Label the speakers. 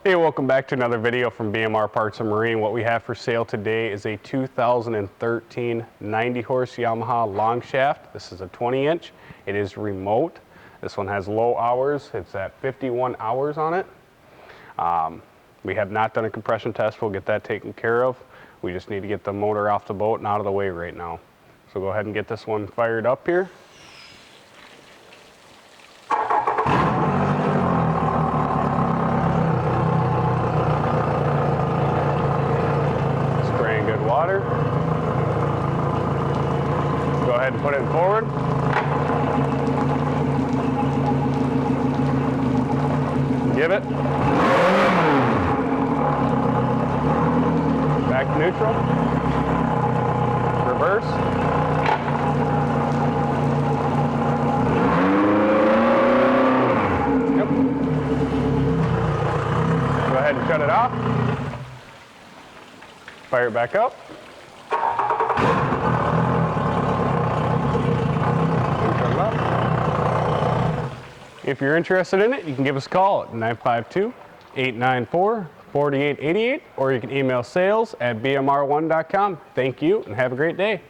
Speaker 1: Hey, welcome back to another video from BMR Parts and Marine. What we have for sale today is a 2013 90 horse Yamaha long shaft. This is a 20-inch. It is remote. This one has low hours. It's at 51 hours on it. We have not done a compression test. We'll get that taken care of. We just need to get the motor off the boat and out of the way right now. So go ahead and get this one fired up here. Spraying good water. Go ahead and put it forward. Give it. Back to neutral. Reverse. Yep. Go ahead and shut it off. Fire it back up. And shut it off. If you're interested in it, you can give us a call at 952-894-4888, or you can email sales@bmr1.com. Thank you and have a great day.